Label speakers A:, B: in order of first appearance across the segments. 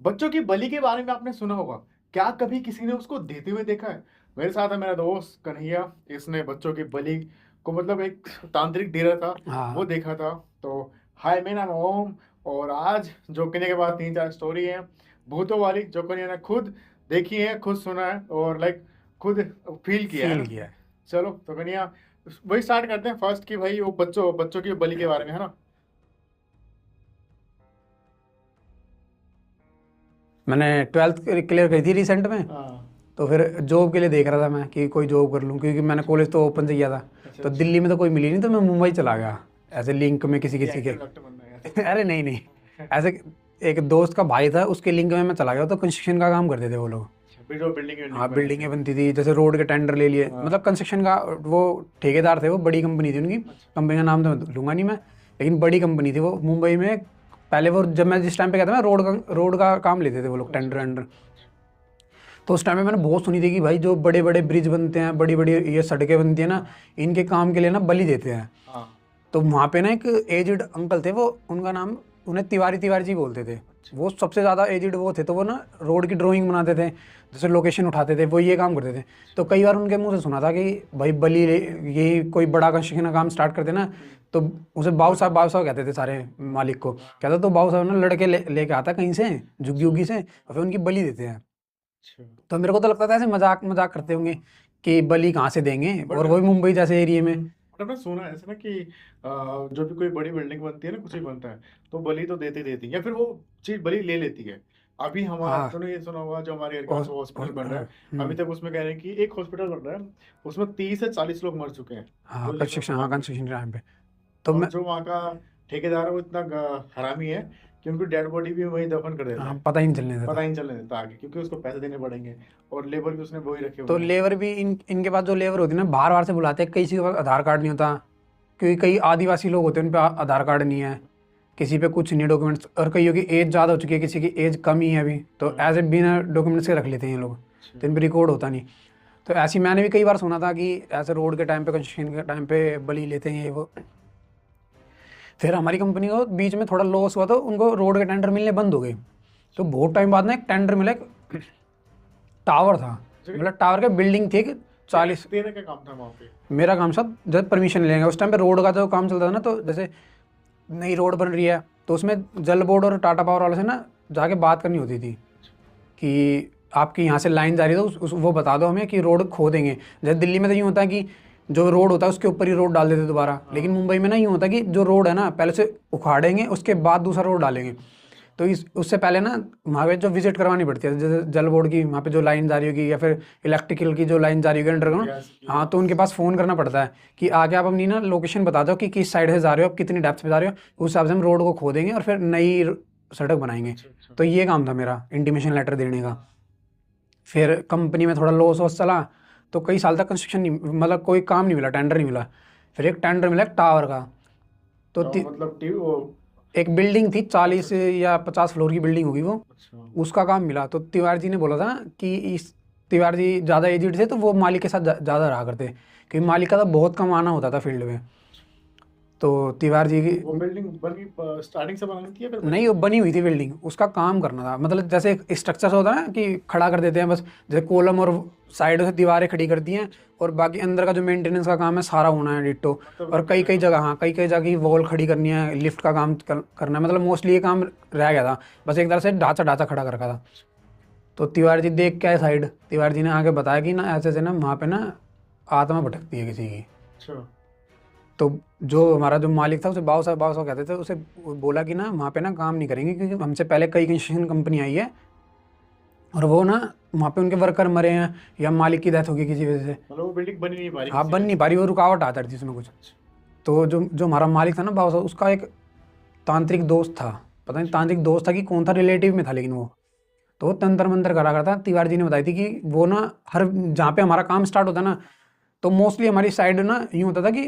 A: बच्चों की बलि के बारे में आपने सुना होगा। क्या कभी किसी ने उसको देते हुए देखा है? मेरे साथ है मेरा दोस्त कन्हैया। इसने बच्चों की बलि को मतलब एक तांत्रिक दे रहा था, वो
B: हाँ।
A: देखा था। तो हाय, मेरा नाम ओम। और आज जो कन्हैया के बाद तीन चार स्टोरी है भूतों वाली, जो कन्हैया ने खुद देखी है, खुद सुना है और लाइक खुद फील किया है
B: फील
A: ना।
B: किया है।
A: चलो तो कन्हैया, वही स्टार्ट करते हैं फर्स्ट कि भाई वो बच्चों बच्चों की बलि के बारे में, है ना।
B: मैंने 12th क्लियर करी थी रिसेंट में।
A: हाँ।
B: तो फिर जॉब के लिए देख रहा था मैं कि कोई जॉब कर लूँ, क्योंकि मैंने
A: अच्छा
B: कॉलेज तो ओपन से किया था।
A: अच्छा
B: तो
A: अच्छा।
B: दिल्ली में तो कोई मिली नहीं, तो मैं मुंबई चला गया ऐसे लिंक में किसी
A: कि
B: किसी के।
A: एक्टर डॉक्टर बनना है ऐसा।
B: अरे नहीं नहीं, ऐसे एक दोस्त का भाई था, उसके लिंक में मैं चला गया। तो कंस्ट्रक्शन का काम करते थे वो लोग।
A: अच्छा, जो बिल्डिंग
B: हाँ,
A: बिल्डिंग बनाते
B: बिल्डिंगें
A: हैं।
B: बनती थी, जैसे रोड के टेंडर ले लिए,
A: हाँ।
B: मतलब कंस्ट्रक्शन का। वो ठेकेदार थे, वो बड़ी कंपनी थी उनकी।
A: अच्छा।
B: कंपनी का नाम तो मैं लूंगा नहीं मैं, लेकिन बड़ी कंपनी थी वो मुंबई में। पहले वो जब मैं जिस टाइम पे गया था, मैं रोड का काम लेते थे वो लोग,
A: अच्छा
B: टेंडर
A: अच्छा।
B: वेंडर। तो उस टाइम में मैंने बहुत सुनी थी कि भाई जो बड़े बड़े ब्रिज बनते हैं, बड़ी बड़ी ये सड़कें बनती है ना,
A: हाँ
B: इनके काम के लिए ना बलि देते हैं।
A: हाँ।
B: तो वहाँ पे ना एक एजिड अंकल थे, वो उनका नाम, उन्हें तिवारी तिवारी जी बोलते थे।
A: अच्छा
B: वो सबसे ज़्यादा एजिड वो थे। तो वो ना रोड की ड्राइंग बनाते थे, जैसे लोकेशन उठाते थे, वो ये काम करते थे। तो
A: अच्छा।
B: कई बार उनके मुंह से सुना था कि भाई ये कोई बड़ा कंस्ट्रक्शन का काम स्टार्ट करते ना, तो उसे बाबू साहब कहते थे सारे मालिक को।
A: हाँ।
B: कहता तो बाबू साहब ना लड़के लेके आता कहीं से, झुग्गी
A: अच्छा
B: उग्गी से, और फिर उनकी बलि देते हैं।
A: अच्छा।
B: तो मेरे को तो लगता था ऐसे मजाक मजाक करते होंगे
A: हाँ।
B: कि बलि कहाँ से देंगे,
A: बट
B: और वही मुंबई जैसे एरिया में।
A: आपने सुना है ऐसा ना कि जो भी कोई बड़ी बिल्डिंग बनती है ना, कुछ भी बनता है, तो बलि तो देती देती है या फिर वो चीज बलि ले लेती है। अभी हमारा
B: हाँ।
A: तूने ये सुना होगा, जो हमारे घर के पास
B: और,
A: हॉस्पिटल
B: और
A: बन रहा है। अभी
B: हम्म।
A: तक उसमें कह रहे हैं कि एक हॉस्पिटल बन रहा है, उसमें 30 से 40 लोग मर चुके हैं,
B: हाँ,
A: जो लीवर
B: कंस्ट्रक्शन, हाँ
A: ब्लॉक में।
B: कंस्ट्रक्शन के टाइम पे। तो
A: और
B: मैं,
A: जो वहाँ का ठेकेदार है वो इतना हरामी है कि उनकी डेड बॉडी भी वहीं दफन कर देता
B: हाँ,
A: है।
B: पता ही नहीं चलने
A: पता
B: देता।
A: ही नहीं चलने देता आगे, क्योंकि उसको पैसे देने पड़ेंगे। और लेबर भी उसने वही रखे
B: तो
A: हुए हैं।
B: लेबर भी इनके पास जो लेबर होती है ना, बाहर बाहर से बुलाते हैं, किसी के पास आधार कार्ड नहीं होता। क्योंकि कई आदिवासी लोग होते हैं, उन पे आधार कार्ड नहीं है, किसी पे कुछ नहीं डॉक्यूमेंट्स, और कईयों की एज ज़्यादा हो चुकी है, किसी की एज कम ही है अभी, तो
A: हाँ।
B: एज ए बिना डॉक्यूमेंट्स के रख लेते हैं ये लोग।
A: अच्छा।
B: तो इन पर रिकॉर्ड होता नहीं। तो ऐसी मैंने भी कई बार सुना था कि ऐसे रोड के टाइम पे, कंस्ट्रक्शन के टाइम पे बलि लेते हैं ये वो। फिर हमारी कंपनी को बीच में थोड़ा लॉस हुआ, तो उनको रोड के टेंडर मिलने बंद हो गए। तो
A: अच्छा।
B: बहुत टाइम बाद ना एक टेंडर मिला, एक टावर था।
A: जगह-
B: मतलब टावर के बिल्डिंग थी कि
A: तेरा
B: 40।
A: तेरा क्या काम था वहाँ पे?
B: मेरा काम साहब, जब परमिशन लेंगे उस टाइम पे रोड का जो काम चलता था ना, तो जैसे नई रोड बन रही है, तो उसमें जल बोर्ड और टाटा पावर वाले से ना जाके बात करनी होती थी
A: अच्छा
B: कि आपकी यहाँ से लाइन जा रही है, तो वो बता दो हमें कि रोड खो देंगे। जैसे दिल्ली में तो यूँ होता है कि जो रोड होता है उसके ऊपर ही रोड डाल देते दोबारा, लेकिन
A: हाँ।
B: मुंबई में ना यूँ होता है कि जो रोड है ना, पहले से उखाड़ेंगे, उसके बाद दूसरा रोड डालेंगे।
A: अच्छा।
B: तो इस उससे पहले ना वहाँ पे जो विजिट करवानी पड़ती है, जैसे जल बोर्ड की वहाँ पे जो लाइन जा रही होगी, या फिर इलेक्ट्रिकल की जो लाइन जा रही होगी अंडरग्राउंड।
A: गैस की
B: हाँ, तो
A: गैस।
B: उनके पास फ़ोन करना पड़ता है कि आगे आप अपनी ना लोकेशन बता दो कि किस साइड से जा रहे हो, आप कितनी डेप्थ पे जा रहे हो। उस हिसाब से हम रोड को खोदेंगे और फिर नई सड़क बनाएंगे।
A: अच्छा अच्छा।
B: तो ये काम था मेरा, इंटीमेशन लेटर देने का। फिर कंपनी में थोड़ा लॉस वॉस चला, तो कई साल तक कंस्ट्रक्शन नहीं, मतलब कोई काम नहीं मिला, टेंडर नहीं मिला। फिर एक टेंडर मिला एक टावर का। तो
A: तो मतलब टीवी वो।
B: एक बिल्डिंग थी,
A: अच्छा
B: 40
A: अच्छा।
B: या 50 फ्लोर की बिल्डिंग होगी वो।
A: अच्छा
B: उसका काम मिला। तो तिवारी जी ने बोला था कि इस, तिवारी जी ज़्यादा एजिड थे, तो वो मालिक के साथ ज़्यादा रहा करते, क्योंकि मालिक का तो बहुत कम आना होता था फील्ड में। तो तिवारी जी की,
A: वो बिल्डिंग बनी स्टार्टिंग से बनानी थी या फिर बनी
B: नहीं, वो
A: थी?
B: बनी हुई थी बिल्डिंग, उसका काम करना था। मतलब जैसे एक स्ट्रक्चर होता है ना कि खड़ा कर देते हैं बस, जैसे कॉलम और साइडों से दीवारें खड़ी कर दी हैं,
A: अच्छा।
B: और बाकी अंदर का जो मेंटेनेंस का काम है सारा होना है डिट्टो।
A: मतलब
B: और कई
A: रिपेयर
B: कई
A: का।
B: जगह, हाँ, कई कई जगह की वॉल खड़ी करनी है, लिफ्ट का काम करना है। मतलब मोस्टली ये काम रह गया था, बस एक तरह से ढांचा ढांचा खड़ा कर रखा था। तो तिवारी जी देख के आए साइड, तिवारी जी ने आके बताया कि ना ऐसे ऐसे ना वहाँ पे ना आत्मा भटकती है किसी की।
A: अच्छा।
B: तो जो हमारा जो मालिक था, उसे बाव साहब कहते थे, उसे बोला कि ना वहाँ पे ना काम नहीं करेंगे, क्योंकि हमसे पहले कई कंस्ट्रक्शन कंपनी आई है, और वो ना वहाँ पे उनके वर्कर मरे हैं, या मालिक की डेथ होगी किसी वजह से।
A: मतलब वो बिल्डिंग बनी नहीं पा रही
B: हाँ,
A: किसी
B: बन नहीं
A: रीजन
B: पा
A: से।
B: रही, वो रुकावट आता रही थी उसमें कुछ।
A: अच्छा
B: तो जो जो हमारा मालिक था ना बाव साहब, उसका एक तांत्रिक दोस्त था। पता नहीं
A: अच्छा।
B: तांत्रिक दोस्त था कि कौन था, रिलेटिव में था, लेकिन वो तो वो तंत्र मंत्र करा करता। तिवारी जी ने बताई थी कि वो ना हर, जहाँ पे हमारा काम स्टार्ट होता ना, तो मोस्टली हमारी साइड ना यूँ होता था कि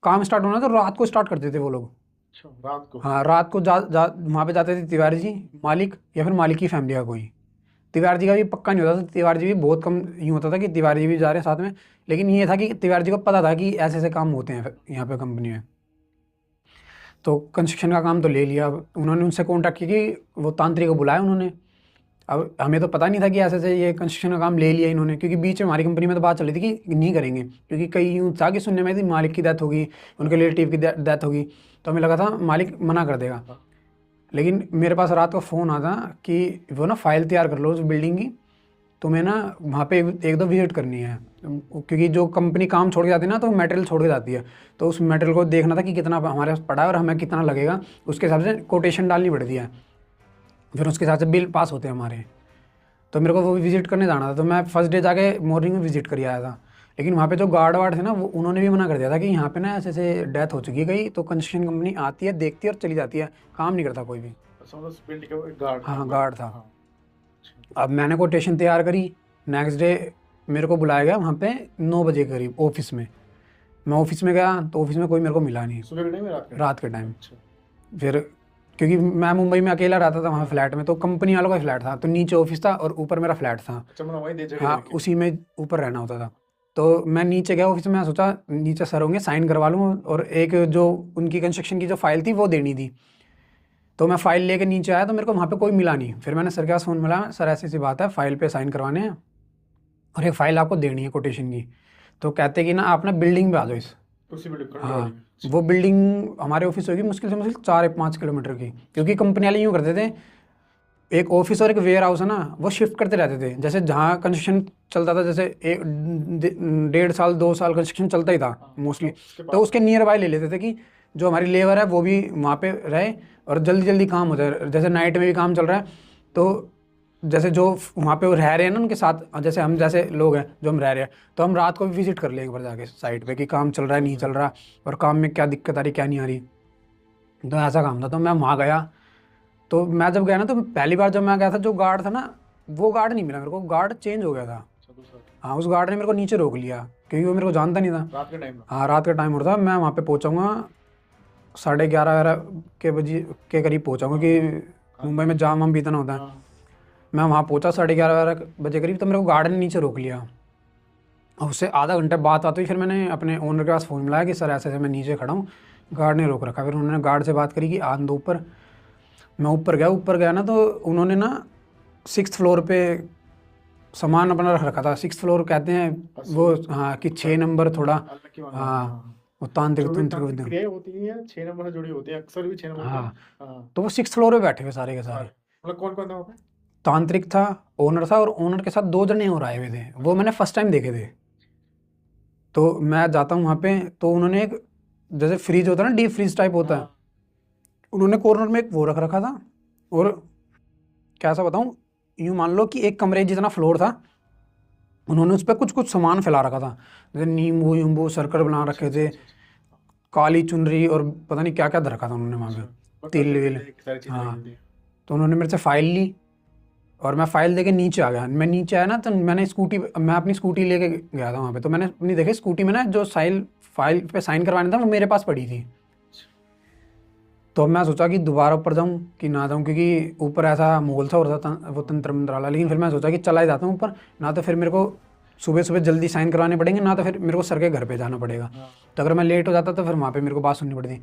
B: काम स्टार्ट होना तो रात को स्टार्ट करते थे वो लोग।
A: अच्छा रात को।
B: हाँ, रात को वहाँ पे जाते थे तिवारी जी, मालिक, या फिर मालिक की फैमिली का कोई। तिवारी जी का भी पक्का नहीं होता था, तिवारी जी भी बहुत कम यूँ होता था कि तिवारी जी भी जा रहे हैं साथ में। लेकिन ये था कि तिवारी जी को पता था कि ऐसे ऐसे काम होते हैं यहाँ पे कंपनी में। तो कंस्ट्रक्शन का काम तो ले लिया। अब उन्होंने उनसे कॉन्टैक्ट किया कि वो तांत्रिक को बुलाया उन्होंने। अब हमें तो पता नहीं था कि ऐसे से ये कंस्ट्रक्शन का काम ले लिया इन्होंने, क्योंकि बीच में हमारी कंपनी में तो बात चल रही थी कि नहीं करेंगे, क्योंकि कई यूँ था कि सुनने में थी मालिक की डेथ होगी, उनके रिलेटिव की डेथ होगी, तो हमें लगा था मालिक मना कर देगा। लेकिन मेरे पास रात को फ़ोन आता कि वो ना फाइल तैयार कर लो उस बिल्डिंग की, तुम्हें ना वहाँ पे एक दो विजिट करनी है, क्योंकि जो कंपनी काम छोड़ के जाती है ना तो मटेरियल छोड़ के जाती है, तो उस मटेरियल को देखना था कि कितना हमारे पास पड़ा है और हमें कितना लगेगा, उसके हिसाब से कोटेशन डालनी पड़ती है, फिर उसके हिसाब से बिल पास होते हैं हमारे। तो मेरे को वो विजिट करने जाना था, तो मैं फर्स्ट डे जाके मॉर्निंग में विजिट कर आया था। लेकिन वहाँ पे जो गार्ड वार्ड थे ना, वो उन्होंने भी मना कर दिया था कि यहाँ पे ना ऐसे ऐसे डेथ हो चुकी है कहीं, तो कंस्ट्रक्शन कंपनी आती है, देखती है और चली जाती है, काम नहीं करता कोई भी।
A: अच्छा, मतलब उस बिल्डिंग का एक गार्ड था
B: हाँ,
A: कोई?
B: गार्ड था।
A: हाँ।
B: अब मैंने कोटेशन तैयार करी, नेक्स्ट डे मेरे को बुलाया गया वहाँ पे 9 बजे के करीब ऑफिस में। मैं ऑफिस में गया तो ऑफिस में कोई मेरे को मिला नहीं,
A: सुबह के टाइम में, रात के
B: रात के टाइम।
A: अच्छा।
B: फिर क्योंकि मैं मुंबई में अकेला रहता था वहाँ फ्लैट में, तो कंपनी वालों का फ्लैट था, तो नीचे ऑफिस था और ऊपर मेरा फ्लैट था।
A: अच्छा, मतलब वहीं दे जगह
B: हाँ,
A: लेके।
B: उसी में ऊपर रहना होता था। तो मैं नीचे गया ऑफिस में, सोचा नीचे सर होंगे साइन करवा लूँ, और एक जो उनकी कंस्ट्रक्शन की जो फाइल थी वो देनी थी। तो मैं फ़ाइल लेके नीचे आया तो मेरे को वहाँ पे कोई मिला नहीं। फिर मैंने सर के पास फ़ोन मिलाया, सर ऐसी सी बात है, फ़ाइल पे साइन करवाने हैं और एक फ़ाइल आपको देनी है कोटेशन की। तो कहते कि ना आप ना बिल्डिंग पे आ जाओ इस।
A: उसी बिल्डिंग करंट वाली
B: हाँ,
A: में।
B: वो बिल्डिंग हमारे ऑफिस होगी मुश्किल से मुश्किल 4-5 किलोमीटर की, क्योंकि कंपनी वाले यूँ करते थे, एक ऑफिस और एक वेयर हाउस है ना, वो शिफ्ट करते रहते थे। जैसे जहाँ कंस्ट्रक्शन चलता था, जैसे एक 1.5 साल 2 साल कंस्ट्रक्शन चलता ही था
A: हाँ,
B: मोस्टली,
A: उसके
B: तो
A: पास।
B: उसके नियर बाय ले लेते थे कि जो हमारी लेबर है वो भी वहाँ पे रहे और जल्दी जल्दी काम हो जाए। जैसे नाइट में भी काम चल रहा है, तो जैसे जो वहाँ पे वो रह रहे हैं ना उनके साथ, जैसे हम जैसे लोग हैं जो हम रह रहे हैं, तो हम रात को भी विजिट कर लें एक बार जाके साइट पे कि काम चल रहा है नहीं चल रहा, और काम में क्या दिक्कत आ रही क्या नहीं आ रही। तो ऐसा काम था, तो मैं वहाँ गया। तो मैं जब गया ना, तो पहली बार जब मैं गया था, जो गार्ड था ना, वो गार्ड नहीं मिला मेरे को, गार्ड चेंज हो गया था।
A: अच्छा, दूसरा
B: हाँ, उस गार्ड ने मेरे को नीचे रोक लिया, क्योंकि वो मेरे को जानता नहीं था।
A: रात के टाइम में।
B: हाँ, रात का टाइम हो रहा था, मैं वहाँ पे पहुँचाऊँगा 11:30 के बजे के करीब पहुँचाऊँगा, कि मुंबई में जाम वाम भी इतना होता है।
A: हाँ।
B: मैं वहाँ पहुँचा 11:30 बजे करीब, तो मेरे को गार्ड ने नीचे रोक लिया। और उससे आधा घंटे बाद आते ही फिर मैंने अपने ओनर के पास फ़ोन मिलाया कि सर ऐसे ऐसे मैं नीचे खड़ा हूँ, गार्ड ने रोक रखा। फिर उन्होंने गार्ड से बात करी कि आन दो ऊपर। मैं ऊपर गया ना, तो उन्होंने ना 6th फ्लोर पे सामान अपना रख रखा था। 6th फ्लोर कहते हैं वो, हाँ, कि 6 नंबर थोड़ा,
A: अलग की मांगा।
B: हाँ,
A: हाँ।
B: वो तांत्रिक
A: जो भी
B: तंत्र
A: तांत्रिक
B: विद्या।
A: क्रियाएं होती हैं 6 नंबर से जुड़ी होती है, अक्सर भी 6 नंबर पे।
B: हाँ,
A: हाँ।
B: तो वो 6th फ्लोर पे बैठे हुए सारे के सारे।
A: मतलब कौन कौन था वहाँ पे?
B: तांत्रिक था, ओनर था, और ओनर के साथ 2 जने और आए हुए थे, वो मैंने फर्स्ट टाइम देखे थे। तो मैं जाता हूँ वहाँ पे, तो उन्होंने एक जैसे फ्रीज होता है ना, डीप फ्रीज टाइप होता है,
A: हाँ।
B: उन्होंने कॉर्नर में एक वो रख रखा था। और कैसा बताऊँ, यूँ मान लो कि एक कमरे जितना फ्लोर था, उन्होंने उस पर कुछ कुछ सामान फैला रखा था, जैसे नींबू वींबू सर्कल बना
A: अच्छा,
B: रखे
A: अच्छा,
B: थे,
A: अच्छा, अच्छा।
B: काली चुनरी और पता नहीं क्या क्या धर रखा था उन्होंने वहाँ
A: अच्छा,
B: पे,
A: मतलब
B: तिल
A: करते
B: विल।
A: थे, सारी चीजें लगी
B: हाँ,
A: होती हैं।
B: तो उन्होंने मेरे से फाइल ली, और मैं फाइल देके नीचे आ गया। मैं नीचे आया ना, तो मैं अपनी स्कूटी लेके गया था वहाँ पे, तो मैंने अपनी देखी स्कूटी में ना जो फाइल पे साइन करवाना था वो मेरे पास पड़ी थी। तो अब मैं सोचा कि दोबारा ऊपर जाऊँ कि ना जाऊँ, क्योंकि ऊपर ऐसा माहौल सा हो रहा था वो तंत्र मंत्र वाला। लेकिन फिर मैं सोचा कि चला ही जाता हूँ ऊपर, ना तो फिर मेरे को सुबह सुबह जल्दी साइन करवाने पड़ेंगे, ना तो फिर मेरे को सर के घर पे जाना पड़ेगा।
A: हाँ।
B: तो अगर मैं लेट हो जाता तो फिर वहाँ पे मेरे को बात सुननी पड़ती।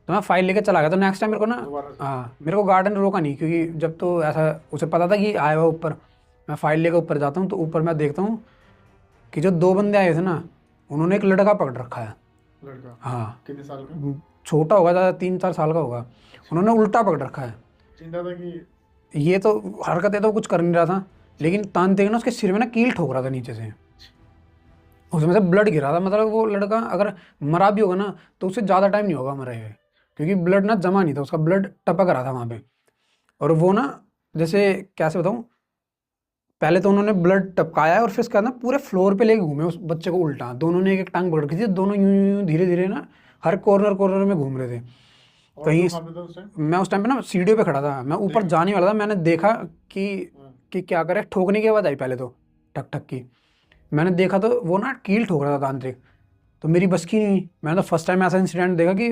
B: तो मैं फाइल लेके चला गया। तो नेक्स्ट टाइम मेरे को ना,
A: दोबारा से।
B: हाँ, मेरे को गार्डन रोका नहीं, क्योंकि जब तो ऐसा उसे पता था कि आया हुआ ऊपर, मैं फाइल लेकर ऊपर जाता हूँ, तो ऊपर मैं देखता हूँ कि जो 2 बंदे आए थे ना, उन्होंने एक लड़का पकड़ रखा है।
A: लड़का
B: हाँ,
A: कितने साल का?
B: छोटा होगा, ज़्यादा 3-4 साल का होगा। उन्होंने उल्टा पकड़ रखा है।
A: चिंता था कि
B: ये तो हरकतें तो कुछ कर नहीं रहा था, लेकिन तांत्रिक ना उसके सिर में ना कील ठोक रहा था नीचे से, उसमें से ब्लड गिरा था। मतलब वो लड़का अगर मरा भी होगा ना, तो उससे ज़्यादा टाइम नहीं होगा मरे हुए, क्योंकि ब्लड ना जमा नहीं था, उसका ब्लड टपक रहा था वहाँ पे। और वो ना, जैसे कैसे बताऊँ, पहले तो उन्होंने ब्लड टपकाया और फिर उसके बाद ना पूरे फ्लोर पे लेके घूमे उस बच्चे को उल्टा। दोनों ने एक एक टांग पकड़ रखी थी, दोनों यूं यूं धीरे धीरे ना हर कॉर्नर कॉर्नर में घूम रहे थे।
A: और
B: कहीं
A: लोग वहाँ पे थे उस टाइम?
B: मैं उस टाइम पे ना सीढ़ियों पे खड़ा था, मैं ऊपर
A: देख।
B: जाने वाला था। मैंने देखा कि
A: हाँ।
B: कि क्या करे, ठोकने की आवाज़ आई पहले तो, ठक ठक की। मैंने देखा तो वो ना कील ठोक रहा था तांत्रिक, तो मेरी बस की नहीं हुई। मैंने तो फर्स्ट टाइम ऐसा इंसिडेंट देखा कि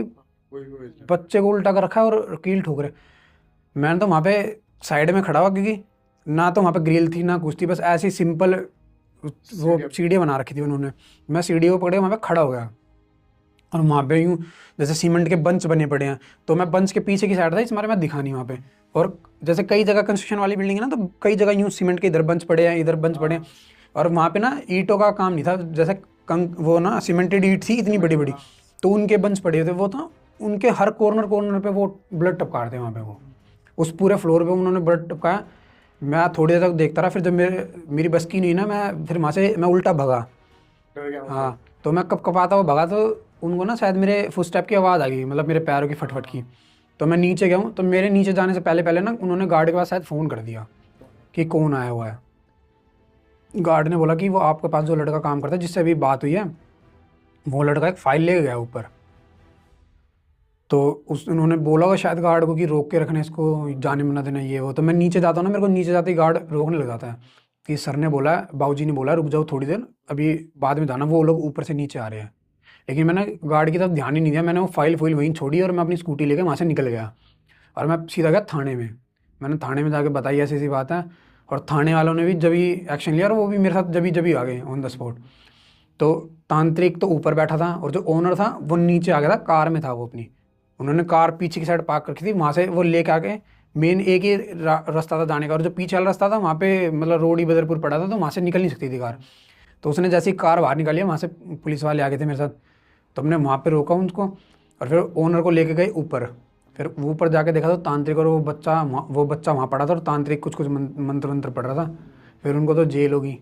A: वही
B: बच्चे को उल्टा कर रखा है और कील ठोक रहे। मैंने तो वहाँ पे साइड में खड़ा हुआ, क्योंकि ना तो वहाँ पे ग्रिल थी ना कुछ थी, बस ऐसी सिंपल वो
A: सीढ़ियाँ।
B: सीढ़ियाँ बना रखी थी उन्होंने। मैं सीढ़ियों को पकड़े वहाँ पे खड़ा हो गया। और वहाँ पे यूँ जैसे सीमेंट के बंच बने पड़े हैं, तो मैं बंच के पीछे की साइड था, इस मारे मैं दिखा नहीं वहाँ पे। और जैसे कई जगह कंस्ट्रक्शन वाली बिल्डिंग है ना, तो कई जगह यूँ सीमेंट के इधर बंच पड़े हैं, इधर बंच पड़े हैं। और वहाँ पे ना ईंटों का काम नहीं था, जैसे वो ना सीमेंटेड ईंट थी इतनी बड़ी बड़ी, तो उनके बंच पड़े थे वो था। उनके हर कॉर्नर कॉर्नर पे वो ब्लड टपका रहे थे वहाँ पे, वो उस पूरे फ्लोर पे उन्होंने ब्लड टपकाया। मैं थोड़ी देर तक देखता रहा, फिर जब मेरी बस की नहीं ना, मैं फिर वहाँ से मैं उल्टा भगा।
A: डर गया
B: हाँ, तो मैं कब कपाता हुआ भगा, तो उनको ना शायद मेरे फुटस्टेप की आवाज़ आ गई, मतलब मेरे पैरों की फटफट की। तो मैं नीचे गया हूँ, तो मेरे नीचे जाने से पहले पहले ना उन्होंने गार्ड के पास शायद फ़ोन कर दिया कि कौन आया हुआ है। गार्ड ने बोला कि वो आपके पास जो लड़का काम करता है जिससे अभी बात हुई है, वो लड़का एक फ़ाइल ले गया ऊपर। तो उस उन्होंने बोला होगा शायद गार्ड को कि रोक के रखना, इसको जाने मना देना ये वो। तो मैं नीचे जाता हूँ ना, मेरे को नीचे जाते ही गार्ड रोकने लग जाता है कि सर ने बोला है, बाबूजी ने बोला है, रुक जाओ थोड़ी देर, अभी बाद में जाना, वो लोग ऊपर से नीचे आ रहे हैं। लेकिन मैंने गार्ड की तरफ ध्यान ही नहीं दिया, मैंने वो फाइल वहीं छोड़ी और मैं अपनी स्कूटी लेकर वहाँ से निकल गया। और मैं सीधा गया थाने में। मैंने थाने में जाके बताई ऐसी ऐसी बात है, और थाने वालों ने भी जब ही एक्शन लिया, और वो भी मेरे साथ जब ही आ गए ऑन द स्पॉट। तो तांत्रिक तो ऊपर बैठा था, और जो ओनर था वो नीचे आ गया था, कार में था वो अपनी। उन्होंने कार पीछे की साइड पार्क रखी थी, वहाँ से वो लेके आके मेन एक ही रास्ता था जाने का, और जो पीछे वाला रास्ता था वहाँ पे मतलब रोड ही बदरपुर पड़ा था, तो वहाँ से निकल नहीं सकती थी कार। तो उसने जैसे ही कार बाहर निकाली, वहाँ से पुलिस वाले आ गए थे मेरे साथ। तो हमने वहाँ पे रोका उनको, और फिर ओनर को लेके गए ऊपर। फिर वो ऊपर जाके देखा तो तांत्रिक और वो बच्चा वहाँ पड़ा था, और तांत्रिक कुछ कुछ मंत्र वंत्र पढ़ रहा था। फिर उनको तो जेल होगी।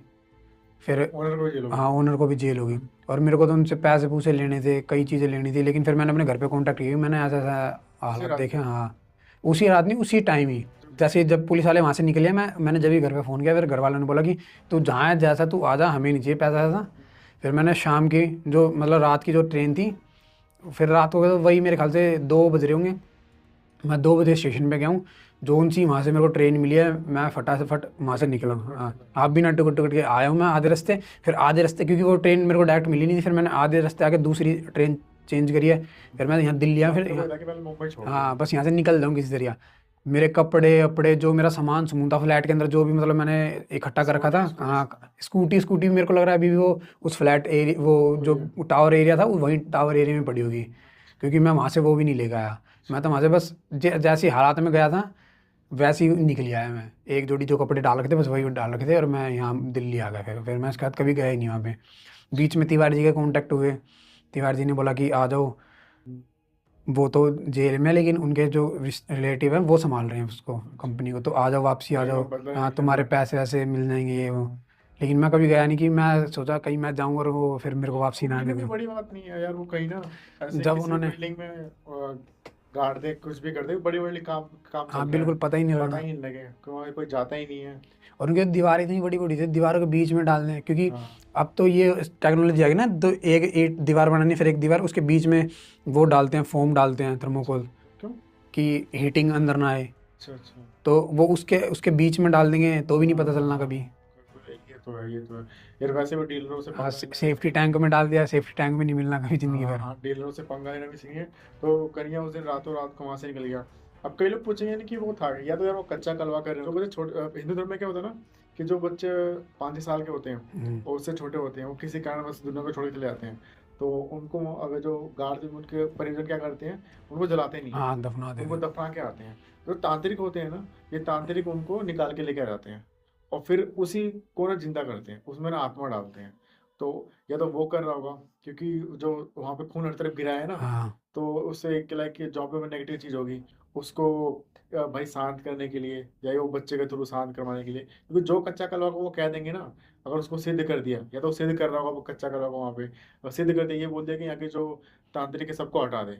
B: फिर
A: ओनर को जेल हो गई।
B: हाँ, ओनर को भी जेल होगी। और मेरे को तो उनसे पैसे पूसे लेने थे, कई चीज़ें लेनी थी, लेकिन फिर मैंने अपने घर पे कांटेक्ट किया, मैंने ऐसा ऐसा
A: उसी
B: हालत
A: रात
B: देखे।
A: में।
B: हाँ, उसी रात नहीं, उसी टाइम ही। जैसे जब पुलिस वाले वहाँ से निकले, मैंने जब ही घर पे फ़ोन किया, फिर घर वालों ने बोला कि तू जहाँ है जैसा तू आ जा, हमें नहीं चाहिए पैसा ऐसा। फिर मैंने शाम की जो मतलब रात की जो ट्रेन थी, फिर रात को तो वही मेरे ख्याल से 2 बज रहे होंगे, मैं 2 बजे स्टेशन पे गया हूँ। जोन सी वहाँ से मेरे को ट्रेन मिली है, मैं फटा से फट वहाँ से निकला हूँ। हाँ, आप भी ना टिकट टिकट के आया हूँ मैं आधे रास्ते। फिर आधे रास्ते क्योंकि वो ट्रेन मेरे को डायरेक्ट मिली नहीं थी, फिर मैंने आधे रास्ते आके दूसरी ट्रेन चेंज करी है। फिर मैं यहाँ दिल्ली आया, फिर
A: आपको
B: यहाँ,
A: था कि पहले मुंबई छोड़ दो।
B: हाँ बस यहाँ से निकल जाऊँ किसी तरीका। मेरे कपड़े अपड़े जो मेरा सामान समून था फ्लैट के अंदर, जो भी मतलब मैंने इकट्ठा कर रखा था। हाँ, स्कूटी मेरे को लग रहा है अभी भी वो उस फ्लैट एरिया, वो जो टावर एरिया था, वो वहीं टावर एरिया में पड़ी होगी, क्योंकि मैं वहाँ से वो भी नहीं लेकर आया। मैं तो वहाँ से बस जैसी हालात में गया था वैसे ही निकल आया। मैं एक जोड़ी जो कपड़े डाल रखे थे बस वही डाल रखे थे, और मैं यहाँ दिल्ली आ गया। फिर मैं इसके बाद कभी गया ही नहीं वहाँ पे। बीच में तिवारी जी के कांटेक्ट हुए, तिवारी जी ने बोला कि आ जाओ, वो तो जेल में, लेकिन उनके जो रिलेटिव हैं वो संभाल रहे हैं उसको, कंपनी को, तो आ जाओ वापसी आ
A: भाई
B: जाओ।
A: वो बदला नहीं
B: हाँ,
A: लेना
B: तुम्हारे
A: चाहते।
B: पैसे वैसे मिल जाएंगे ये वो। लेकिन मैं कभी गया नहीं, कि मैं सोचा कहीं मैं जाऊँ और वो फिर मेरे को वापसी ना
A: कंपनी
B: दे
A: में भी
B: दें।
A: बड़ी बात नहीं है यार, वो कहीं ना ऐसे
B: जब
A: किसी
B: उन्होंने,
A: बिल्डिंग में गाड़ दे, कुछ भी कर दे, बड़ी बड़ी काम काम
B: हाँ
A: चल रहा है,
B: बिल्कुल, पता ही नहीं
A: पता
B: लगा।
A: ही नहीं लगे, कोई जाता ही नहीं है।
B: और उनकी दीवारें इतनी बड़ी बड़ी थी, दीवारों के बीच में डाल दें, क्योंकि
A: हाँ।
B: अब तो ये टेक्नोलॉजी आ गई ना, तो एक दीवार बनानी, फिर एक दीवार उसके बीच में वो डालते हैं, फोम डालते हैं, थर्मोकोल,
A: क्यों?
B: कि हीटिंग अंदर ना आए।
A: अच्छा अच्छा।
B: तो वो उसके उसके बीच में डाल देंगे तो भी नहीं पता चलना कभी।
A: ये तो है, ये तो है। यार वैसे भी डीलरों से
B: हाँ,
A: पंगा लेना भी
B: सेफ्टी
A: सही
B: टैंक में डाल दिया, सेफ्टी टैंक में नहीं मिलना कभी
A: नहीं।
B: ज़िंदगी
A: हाँ
B: भर।
A: हाँ, डीलरों से पंगा लेना भी सही है। तो कन्हैया उस दिन रातों रात को वहां से निकल गया। अब कई लोग पूछेंगे ना कि वो था, या तो यार वो कच्चा कलवा कर रहे हो। जो बच्चे छोटे, हिंदू धर्म में क्या होता है ना, कि जो बच्चे 5 साल के होते हैं
B: हम्म,
A: और उससे छोटे होते हैं, वो किसी कारणवश दुनिया को छोड़ के चले जाते हैं, तो उनको अगर जो गार्ड उनके परिजन क्या करते हैं, उनको जलाते नहीं है,
B: हाँ, दफना दे
A: उनको
B: दें।
A: दफना के आते हैं। जो तांत्रिक होते हैं ना, ये तांत्रिक उनको निकाल के लेके आ जाते हैं, और फिर उसी को ना जिंदा करते हैं, उसमें ना आत्मा डालते हैं। तो या तो वो कर रहा होगा, क्योंकि जो वहां पे खून हर तरफ गिरा है ना,
B: हाँ
A: तो उससे एक लाइक जॉब में नेगेटिव चीज होगी, उसको भाई शांत करने के लिए, या वो बच्चे के थ्रू शांत करवाने के लिए, क्योंकि जो कच्चा कलवा को वो कह देंगे ना, अगर उसको सिद्ध कर दिया, या तो सिद्ध कर रहा होगा वो कच्चा कलवा को वहां पे, और सिद्ध कर दिया, ये बोल दिया कि यहाँ के जो तांत्रिक है सबको हटा दे,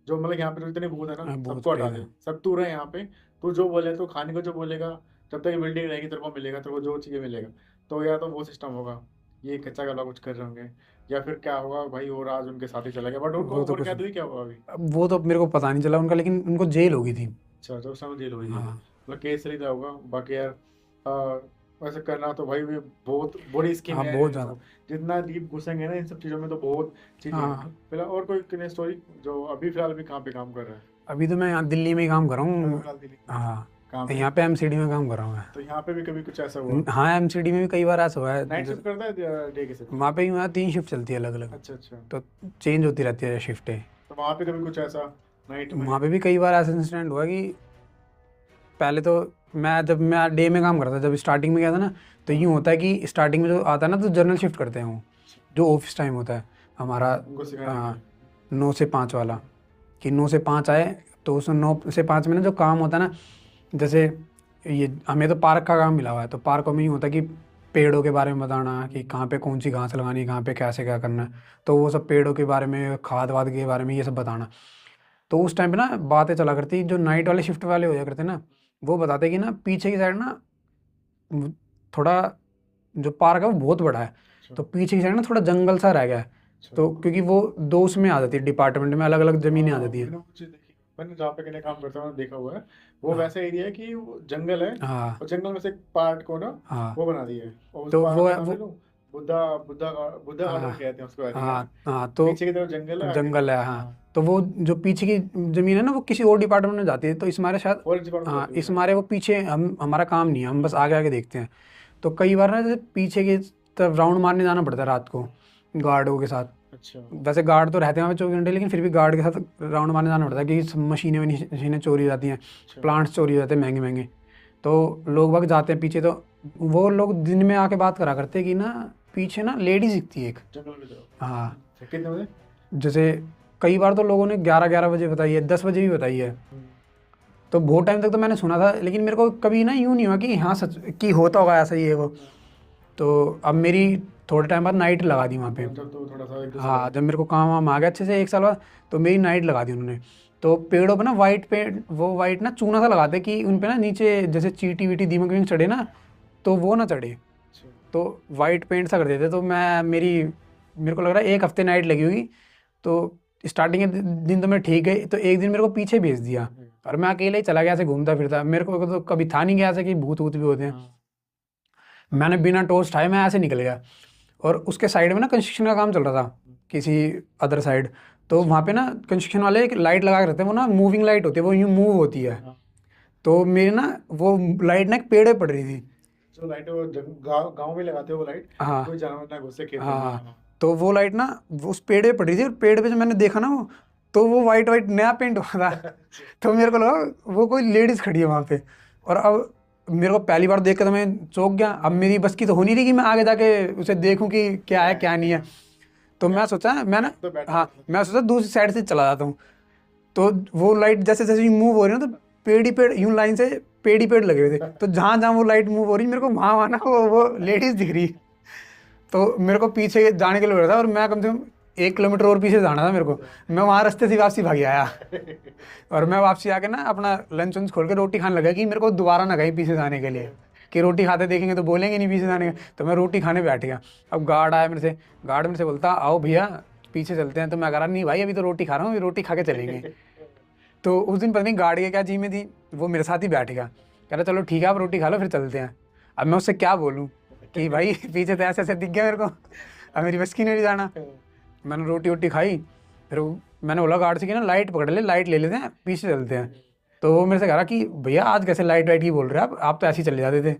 A: जो मतलब यहाँ पे जो जितने भूत है ना
B: हाँ, बहुत
A: सबको हटा
B: प्रेत
A: दे,
B: है।
A: सब तू रहे यहाँ पे, तू जो बोले, तो खाने को जो बोलेगा, जब तक ये बिल्डिंग रहेगी तेरे को मिलेगा, तेरे को जो चाहिए मिलेगा। तो या तो वो सिस्टम होगा, ये कच्चा गला कुछ कर रहे होंगे, या फिर क्या होगा भाई, और आज उनके साथ ही चला गया, बट उनको
B: वो तो
A: और
B: कुछ,
A: क्या हुई क्या हुआ अभी।
B: अब वो तो मेरे को पता नहीं चला उनका, लेकिन उनको जेल हो गई थी।
A: अच्छा, तो उस समय जेल हुई थी,
B: हाँ
A: मतलब केस चली रहा होगा। बाकी यार वैसे करना तो भाई भी बहुत बड़ी स्कीम
B: हाँ,
A: है
B: बहुत ज़्यादा।
A: इनको, जितना डीप घुसेंगे ना इन सब चीज़ों में तो बहुत चीज़ें हैं।
B: हाँ,
A: फिलहाल और कोई स्टोरी जो अभी फिलहाल भी कहाँ पे काम कर रहा है?
B: अभी तो मैं यहाँ दिल्ली में ही काम कर रहा
A: अभी
B: हूँ।
A: फिलहाल दिल्ली।
B: हाँ,
A: कहाँ पे?
B: यहाँ पे एमसीडी में काम कर रहा हूँ
A: तो यहाँ पे भी कभी कुछ ऐसा हुआ?
B: मैं। हाँ, एमसीडी में भी कई बार ऐसा हुआ है।
A: नाइट शिफ्ट करता है डे की शिफ्ट?
B: वहाँ पे यहाँ 3 शिफ्ट चलती है अलग अलग,
A: अच्छा अच्छा।
B: तो चेंज होती रहती है शिफ्टें।
A: तो वहाँ पे कभी कुछ ऐसा नाइट में?
B: वहाँ पे भी कई बार ऐसा इंसिडेंट हुआ कि पहले तो जब मैं डे में काम करता था, जब स्टार्टिंग में गया था ना, तो यूँ होता है कि स्टार्टिंग में जो आता है ना, तो जनरल शिफ्ट करते हैं वो, जो ऑफिस टाइम होता है हमारा
A: उनको सिखाने के लिए?
B: 9 से 5 वाला, कि 9 से 5 आए, तो उस 9 से 5 में ना जो काम होता है ना, जैसे ये हमें तो पार्क का काम मिला हुआ है, तो पार्कों में यूँ होता है कि पेड़ों के बारे में बताना कि कहाँ पे कौन सी घास लगानी है, कहाँ पे कैसे क्या करना है, तो वो सब पेड़ों के बारे में, खाद वाद के बारे में ये सब बताना। तो उस टाइम पे ना बातें चला करती, जो नाइट वाले शिफ्ट वाले हो जाया करते ना, वो बताते कि ना पीछे की साइड ना वो थोड़ा, जो पार्क है वो बहुत बड़ा है, तो पीछे की साइड ना थोड़ा जंगल सा रह गया है, तो क्योंकि वो दो उसमें आ जाती है, डिपार्टमेंट में अलग अलग ज़मीनें आ जाती है।
A: मैंने वो चीज़ देखी, मैंने जहाँ पे मैंने काम करता हूँ देखा हुआ है, वो वैसा एरिया है कि वो जंगल है,
B: हाँ
A: और जंगल में से एक पार्ट को ना
B: हाँ।
A: वो बना दिया है, और उस
B: तो
A: पार्ट
B: वो
A: का नाम
B: वो
A: ले लूँ, बुद्धा बुद्धा बुद्धा गार्डन
B: हाँ
A: कहते हैं उसको, आई थिंक, है ना?
B: हाँ हाँ। तो
A: पीछे की तरफ जंगल है, आगे
B: जंगल है, हाँ।
A: हाँ,
B: तो वो जो पीछे की ज़मीन है ना, वो किसी और डिपार्टमेंट में जाती है, तो इस हमारे शायद,
A: फॉरेस्ट डिपार्टमेंट
B: हाँ
A: जाती है
B: इस
A: शायद।
B: हमारे वो पीछे, हमारा काम नहीं है, हम बस आगे आगे देखते हैं। तो कई बार ना जैसे पीछे की तरफ राउंड मारने जाना पड़ता है रात को गार्डों के साथ।
A: अच्छा
B: वैसे गार्ड तो रहते हैं वहाँ 24 घंटे, लेकिन फिर भी गार्ड के साथ राउंड मारने जाना पड़ता है, कि सब मशीनें मशीनें चोरी हो जाती हैं,
A: अच्छा।
B: प्लांट्स चोरी हो जाते हैं महंगे महंगे, तो लोग बाग जाते हैं पीछे। तो वो लोग दिन में आके बात करा करते हैं कि ना पीछे ना लेडीज दिखती है एक।
A: जंगल में जाओ?
B: हाँ,
A: अच्छा, कितने बजे?
B: जैसे कई बार तो लोगों ने 11-11 बजे बताई है, 10 बजे भी बताई है। तो बहुत टाइम तक तो मैंने सुना था, लेकिन मेरे को कभी ना यूँ नहीं हुआ कि हाँ सच कि होता होगा ऐसा ही है वो। तो अब मेरी थोड़े टाइम बाद नाइट लगा दी वहाँ पे।
A: जब तो थोड़ा सा 1-2 साल
B: हाँ, जब मेरे को काम वाम आ गया अच्छे से 1 साल बाद, तो मेरी नाइट लगा दी उन्होंने। तो पेड़ों पे ना वाइट पेंट, वो वाइट ना चूना सा लगाते कि उन पे ना नीचे जैसे चींटी वीटी दीमक वीमक चढ़े ना, तो वो ना चढ़े,
A: अच्छा।
B: तो वाइट पेंट सा कर देते। तो मेरे को लग रहा है 1 हफ्ते नाइट लगी होगी। तो स्टार्टिंग के दिन तो मैं ठीक है, तो एक दिन मेरे को पीछे भेज दिया, और मैं अकेले ही चला गया ऐसे घूमता फिरता। मेरे को तो कभी था नहीं गया ऐसे कि भूत वूत भी होते हैं।
A: हाँ।
B: मैंने बिना टॉर्च उठाए मैं ऐसे निकल गया, और उसके साइड में ना कंस्ट्रक्शन का काम चल रहा था किसी अदर साइड। तो वहाँ पे ना कंस्ट्रक्शन वाले एक लाइट लगा के रखते हैं, वो ना मूविंग लाइट होती है, वो यूँ मूव होती है।
A: हाँ।
B: तो मेरी ना वो लाइट ना एक पेड़ पे पड़ रही थी।
A: जो लाइट वो गाँव गाँव में लगाते हो वो लाइट,
B: हाँ
A: कोई जानवर ना घुसे खेतों में।
B: हाँ।
A: हाँ।
B: तो वो लाइट ना वो उस पेड़ पे पड़ रही थी, और पेड़ पे जो मैंने देखा ना वो, तो वो वाइट वाइट नया पेंट हुआ था। तो मेरे को लगा वो कोई लेडीज़ खड़ी है वहाँ पे। और अब मेरे को पहली बार देख के तो मैं चौंक गया। अब मेरी बस की तो हो नहीं रही कि मैं आगे जाके उसे देखूं कि क्या है क्या नहीं है। तो मैं सोचा मैं ना,
A: तो बैठा
B: हाँ मैं सोचा दूसरी साइड से चला जाता हूँ। तो वो लाइट जैसे जैसे मूव हो रही है ना, तो पेड़ ही पेड़ यूं लाइन से पेड़ ही पेड़ लगे हुए थे। तो जहाँ जहाँ वो लाइट मूव हो रही, मेरे को वहाँ वहाँ ना वो लेडीज़ दिख रही। तो मेरे को पीछे जाने के लिए हो रहा था, और मैं कम से कम 1 किलोमीटर और पीछे जाना था मेरे को। मैं वहाँ रास्ते से वापसी भाग आया। और मैं वापसी आके ना अपना लंच वंच खोल के रोटी खाने लगा, कि मेरे को दोबारा ना कहीं पीछे जाने के लिए, कि रोटी खाते देखेंगे तो बोलेंगे नहीं पीछे जाने का। तो मैं रोटी खाने बैठ गया। अब गार्ड मेरे से बोलता आओ भैया पीछे चलते हैं। तो मैं कह रहा नहीं भाई, अभी तो रोटी खा रहा हूँ, अभी रोटी खा के चलेंगे। तो उस दिन पता नहीं गार्ड के क्या जी में थी, वो मेरे साथ ही बैठ गया। कह रहा चलो ठीक है, आप रोटी खा लो फिर चलते हैं। अब मैं उससे क्या बोलूँ कि भाई पीछे तो ऐसे ऐसे दिख गया मेरे को, अब मेरी बस की नहीं जाना। मैंने रोटी वोटी खाई, फिर मैंने बोला गार्ड से कि ना लाइट पकड़ ले, लाइट ले लेते हैं, पीछे चलते हैं। तो वो मेरे से कह रहा कि भैया आज कैसे लाइट वाइट की बोल रहे हैं आप तो ऐसे ही चले जाते थे।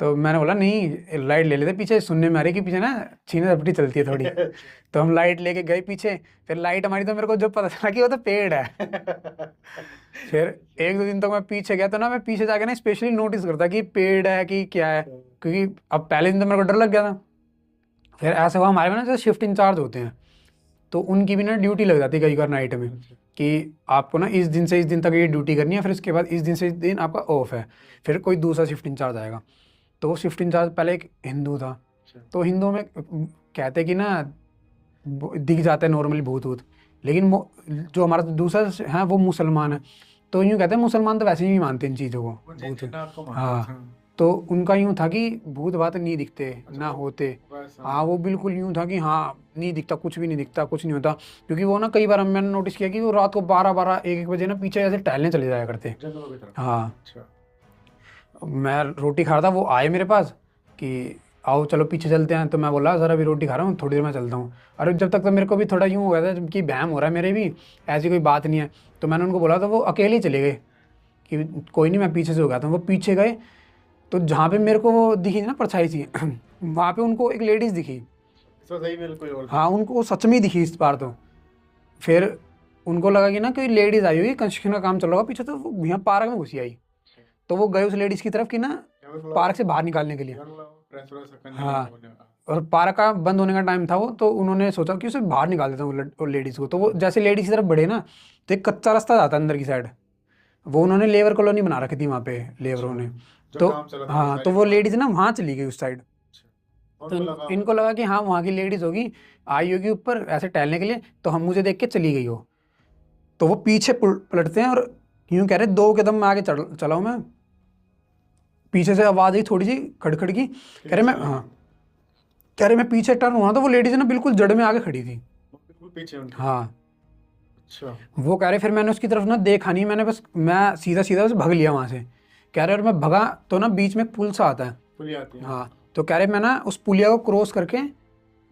B: तो मैंने बोला नहीं लाइट ले लेते, पीछे सुनने में आ रही कि पीछे ना छीना झपटी चलती है थोड़ी। तो हम लाइट लेके गए पीछे, फिर लाइट हमारी, तो मेरे को जब पता चला कि वो तो पेड़ है। फिर 1-2 दिन तक मैं पीछे गया, तो ना मैं पीछे जाके ना स्पेशली नोटिस करता कि पेड़ है कि क्या है, क्योंकि अब पहले दिन तो मेरे को डर लग गया था। फिर ऐसा हुआ हमारे में ना जैसे शिफ्ट इंचार्ज होते हैं, तो उनकी भी ना ड्यूटी लग जाती है कई बार नाइट में, कि आपको ना इस दिन से इस दिन तक ये ड्यूटी करनी है, फिर इसके बाद इस दिन से इस दिन आपका ऑफ है, फिर कोई दूसरा शिफ्ट इंचार्ज आएगा। तो वो शिफ्ट इंचार्ज पहले एक हिंदू था। तो हिंदुओं में कहते कि ना दिख जाता है नॉर्मली भूत वूत, लेकिन जो हमारा दूसरा है वो मुसलमान है। तो यूँ कहते हैं मुसलमान तो वैसे ही नहीं मानते इन चीज़ों को, भूत। हाँ, तो उनका यूँ था कि भूत भात नहीं दिखते ना होते। हाँ, वो बिल्कुल यूँ था कि हाँ नहीं दिखता, कुछ भी नहीं दिखता, कुछ नहीं होता। क्योंकि वो ना कई बार मैंने नोटिस किया कि वो रात को 12-12 1-1 बजे ना पीछे ऐसे टहलने चले जाया करते। हाँ, मैं रोटी खा रहा था, वो आए मेरे पास कि आओ चलो पीछे चलते हैं। तो मैं बोला सर अभी रोटी खा रहा हूँ, थोड़ी देर में चलता हूँ। और जब तक तो मेरे को भी थोड़ा यूँ हो गया था कि बहम हो रहा है मेरे भी, ऐसी कोई बात नहीं है। तो मैंने उनको बोला, तो वो अकेले ही चले गए। कि कोई नहीं, मैं पीछे से हो गया था। वो पीछे गए तो जहाँ पे मेरे को वो दिखी ना परछाई सी वहाँ पे उनको एक लेडीज़ दिखी।
A: तो सही में कोई और थी?
B: हाँ, उनको सच में ही दिखी इस बार तो। फिर उनको लगा कि ना कोई लेडीज़ आई हुई, कंस्ट्रक्शन का काम चल रहा होगा पीछे, तो वो यहाँ पार्क में घुसी आई। तो वो गए उस लेडीज़ की तरफ कि ना
A: या फिर थोड़ा
B: पार्क से बाहर निकालने के लिए।
A: यार थोड़ा प्रेस व्रेस करने का
B: हाँ,
A: होने का।
B: और पार्क का बंद होने का टाइम था वो, तो उन्होंने सोचा कि उसे बाहर निकाल देता हूँ वो लेडीज़ को। तो वो जैसे लेडीज़ की तरफ बढ़े ना, तो एक कच्चा रास्ता जाता है अंदर की साइड, वो उन्होंने लेबर कॉलोनी बना रखी थी वहाँ पे लेबरों
A: अच्छा,
B: ने।
A: जो
B: तो
A: काम चल रहा था
B: हाँ, तो
A: सारी
B: वो
A: बनवा
B: लेडीज़
A: रहे
B: ना वहाँ चली गई उस साइड।
A: थे। और
B: तो
A: उनको लगा
B: इनको लगा कि हाँ वहाँ की लेडीज़ होगी, आई होगी ऊपर ऐसे टहलने के लिए, तो हम मुझे देख के चली गई हो। तो वो पीछे पलटते हैं और यूँ कह रहे 2 कदम में आगे चला हूँ मैं। पीछे से आवाज़ आई थोड़ी सी खड़खड़ की, कह रहे
A: पीछे
B: मैं,
A: चले
B: हाँ,
A: गए।
B: कह रहे मैं पीछे टर्न हुआ तो वो लेडीज़ ना बिल्कुल जड़ में आके खड़ी थी।
A: वो बिल्कुल पीछे उनके।
B: हाँ,
A: अच्छा।
B: वो कह रहे फिर मैंने उसकी तरफ ना देखा नहीं, मैंने बस मैं सीधा सीधा बस भाग लिया वहाँ से। कह रहे और मैं भगा तो ना बीच में एक पुल सा आता है।
A: पुलिस आती है, हाँ।
B: हाँ, तो कह रहे मैं ना उस पुलिया को क्रॉस करके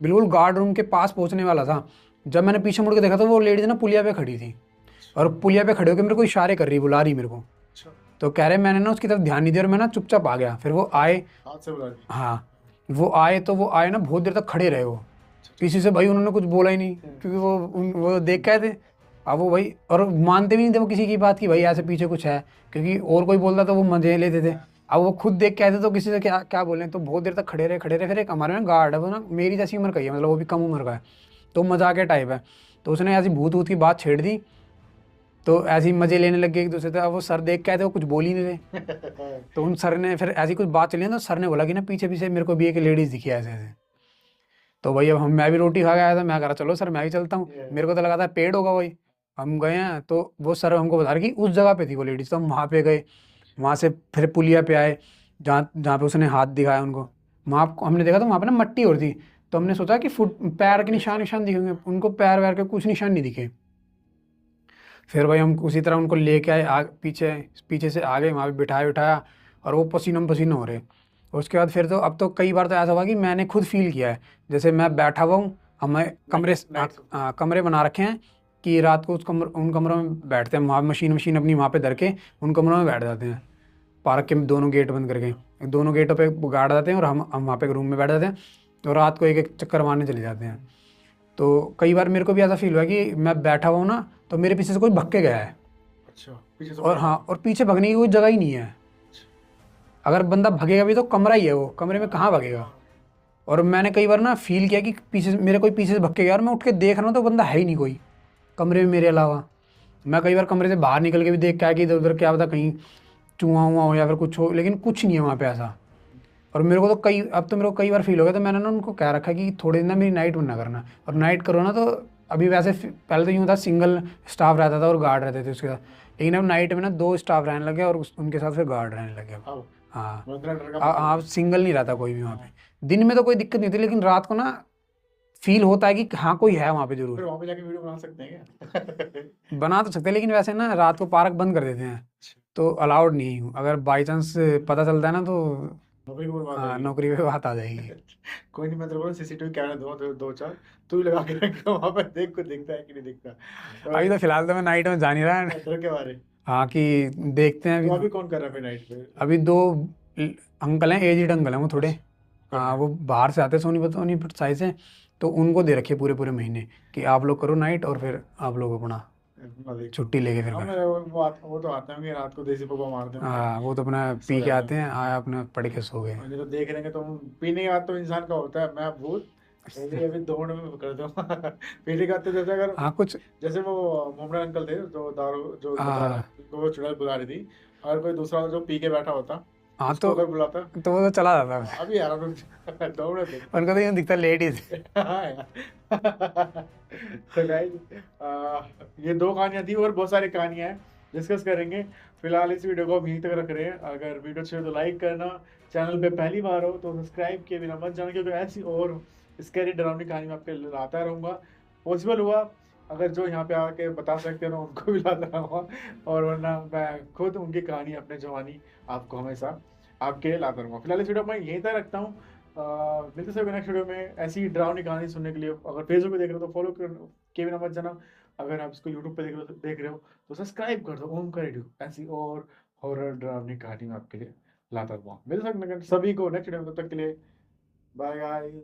B: बिल्कुल गार्ड रूम के पास पहुंचने वाला था। जब मैंने पीछे मुड़ के देखा तो वो लेडीज ना पुलिया पे खड़ी थी,
A: अच्छा।
B: और पुलिया पे खड़े होकर मेरे को इशारे कर रही, बुला रही मेरे को।
A: अच्छा,
B: तो कह रहे मैंने ना उसकी तरफ ध्यान नहीं दिया और मैं ना चुपचाप आ गया। फिर वो आए।
A: हाथ से बुला दी।
B: हाँ, वो आए तो वो आए ना बहुत देर तक खड़े रहे वो।
A: अच्छा,
B: किसी से भाई उन्होंने कुछ बोला ही नहीं, क्योंकि वो देख के आए थे। अब वो भाई और मानते भी नहीं थे वो किसी की बात की, भाई ऐसे पीछे कुछ है, क्योंकि और कोई बोलता तो वो मजे लेते थे। अब वो खुद देख के आए थे तो किसी से क्या क्या बोले, तो बहुत देर तक खड़े रहे। फिर एक हमारे ना गार्ड है, वो ना मेरी जैसी उम्र का ही है, मतलब वो भी कम उम्र का है, तो मजाक के टाइप है। तो उसने ऐसी भूत वूत की बात छेड़ दी, तो ऐसे ही मजे लेने लग गए एक दूसरे से। अब वो सर देख के आए थे, वो कुछ बोल ही नहीं रहे। तो उन सर ने फिर ऐसी कुछ बात चली ना, तो सर ने बोला कि ना पीछे पीछे मेरे को भी एक लेडीज दिखी है ऐसे ऐसे। तो भाई अब मैं भी रोटी खा के आया था, मैं कह रहा चलो सर मैं भी चलता हूँ,
A: ये
B: मेरे को तो लगा था पेड़ होगा वही। हम गए हैं तो वो सर हमको बता रहे कि उस जगह पे थी वो लेडीज, तो हम वहाँ पे गए। वहाँ से फिर पुलिया पे आए, जहाँ जहाँ पे उसने हाथ दिखाया उनको। वहाँ हमने देखा तो वहाँ पे ना मट्टी और थी, तो हमने सोचा कि फुट पैर के निशान निशान दिखेंगे, उनको पैर वैर के कुछ निशान नहीं दिखे। फिर भाई हम उसी तरह उनको लेके आए, पीछे पीछे से आ गए, वहाँ पे बिठाया उठाया, और वो पसीनों पसीनों हो रहे। और उसके बाद फिर तो अब तो कई बार तो ऐसा हुआ कि मैंने खुद फील किया है, जैसे मैं बैठा हुआ हूँ, हमें कमरे
A: नाइट।
B: कमरे बना रखे हैं कि रात को उन कमरों में बैठते हैं, वहाँ मशीन मशीन अपनी वहाँ पे धर के उन कमरों में बैठ जाते हैं, पार्क के दोनों गेट बंद करके। दोनों गेटों पे गार्ड जाते हैं और हम वहाँ पे रूम में बैठ जाते हैं, और रात को एक एक चक्कर मारने चले जाते हैं। तो कई बार मेरे को भी ऐसा फील हुआ कि मैं बैठा हुआ हूँ ना, तो मेरे पीछे से कोई भग के गया है।
A: अच्छा, पीछे से
B: और
A: कोई
B: हाँ,
A: आया।
B: और पीछे भगने की कोई जगह ही नहीं है। अगर बंदा भगेगा भी तो कमरा ही है, वो कमरे में कहाँ भगेगा।
A: हाँ,
B: और मैंने कई बार ना फील किया कि पीछे मेरे कोई पीछे से भग के गया, और मैं उठ के देख रहा हूँ तो बंदा है ही नहीं कोई कमरे में मेरे अलावा। मैं कई बार कमरे से बाहर निकल के भी देख के आया कि इधर उधर क्या पता कहीं चूहा हुआ हो या फिर कुछ हो, लेकिन कुछ नहीं है वहाँ पे ऐसा। और मेरे को तो कई बार फील हो गया, तो मैंने ना उनको कह रखा है कि थोड़े दिन ना मेरी नाइट में ना करना, और नाइट करो ना तो अभी वैसे पहले तो यूँ था सिंगल स्टाफ रहता था और गार्ड रहते थे उसके साथ, लेकिन अब नाइट में ना 2 स्टाफ रहने लगे और उनके साथ फिर गार्ड रहने लगे अब।
A: अब
B: हाँ,
A: मतलब इतना डर का माहौल
B: आप
A: है।
B: सिंगल नहीं रहता कोई भी वहाँ
A: हाँ,
B: पे। दिन में तो कोई दिक्कत नहीं होती, लेकिन रात को ना फील होता है कि हाँ कोई है वहाँ पे
A: फिर
B: जरूर।
A: वहां पे जाके वीडियो बना सकते हैं क्या?
B: बना तो सकते हैं, लेकिन वैसे ना रात को पार्क बंद कर देते हैं, तो अलाउड नहीं है। अगर बाई चांस पता चलता है ना तो
A: नौकरी की बात
B: हाँ,
A: आएगी।
B: नौकरी पे बात आ जाएगी।
A: कोई नहीं, मैं तेरे को सीसीटीवी कैमरा दूंगा, दो चार तू भी लगा के रख वहां पे, देख को दिखता है कि नहीं दिखता।
B: अभी तो फिलहाल तो मैं नाइट में जा नहीं रहा।
A: डर के बारे।
B: हाँ, कि देखते हैं
A: तो
B: अभी।
A: अभी कौन कर रहा है फिर नाइट पे?
B: अभी 2 अंकल हैं, एजिड अंकल हैं वो थोड़े।
A: अच्छा, कर रहे
B: हाँ,
A: हैं।
B: वो बाहर से आते हैं सोनीपत साइड से, तो उनको दे रखे पूरे पूरे महीने कि आप लोग करो नाइट, और फिर आप लोग अपना
A: मैं देखता हूँ।
B: छुट्टी लेके फिर
A: हाँ,
B: घर।
A: मैं वो तो आते होंगे रात को, देसी पप्पा मारते होंगे,
B: हाँ, वो तो अपना
A: सो
B: पी के
A: जाते
B: आते
A: होंगे।
B: हैं, आया अपने पढ़ के सो गए।
A: और नहीं तो देख रहेंगे तो पीने के बाद तो इंसान का होता है मैं भूत, अभी अभी 2 मिनट में कर दूँ। पीने के बाद तो जैसे अगर,
B: हाँ कुछ।
A: जैसे वो मोहम्मद अंकल थे जो दारू जो बता रहा,
B: हाँ।
A: जिनको वो चुड़ैल बुला रही थी, अगर कोई दूसरा जो पी के बैठा होता
B: हाँ,
A: उसको अगर बुलाता,
B: तो वो तो चला जाता है।
A: अभी यार रुक जा, 2 मिनट रुक।
B: उनको तो यूँ दिखता लेडीज।
A: हाँ यार। तो गाइस, ये 2 कहानियां थी और बहुत सारी कहानियां हैं, डिस्कस करेंगे। फिलहाल इस वीडियो को हम यहीं तक रख रहे हैं। अगर वीडियो अच्छी हो तो लाइक करना, चैनल पे पहली बार हो तो सब्सक्राइब किए बिना मत जाना, क्योंकि ऐसी और स्कैरी डरावनी कहानी मैं आपके लिए लाता रहूँगा। पॉसिबल हुआ अगर जो यहाँ पे आके बता सकते हैं ना उनको भी लाता रहूँगा, और वरना मैं खुद उनकी कहानी अपने जवानी आपको हमेशा आपके लिए लाता रहूँगा। फिलहाल इस वीडियो में यहीं तक रखता हूँ। मिलते हैं नेक्स्ट वीडियो में ऐसी डरावनी कहानी सुनने के लिए। अगर फेसबुक पे देख रहे हो तो फॉलो किए बिना मत जाना। अगर आप इसको यूट्यूब पे देख रहे हो तो सब्सक्राइब कर दो। ओम का रेडियो ऐसी और हॉरर ड्रावनी कहानी में आपके लिए लाता हुआ मिल सकते हैं सभी को नेक्स्ट वीडियो में। तब तक के लिए बाय गाइस।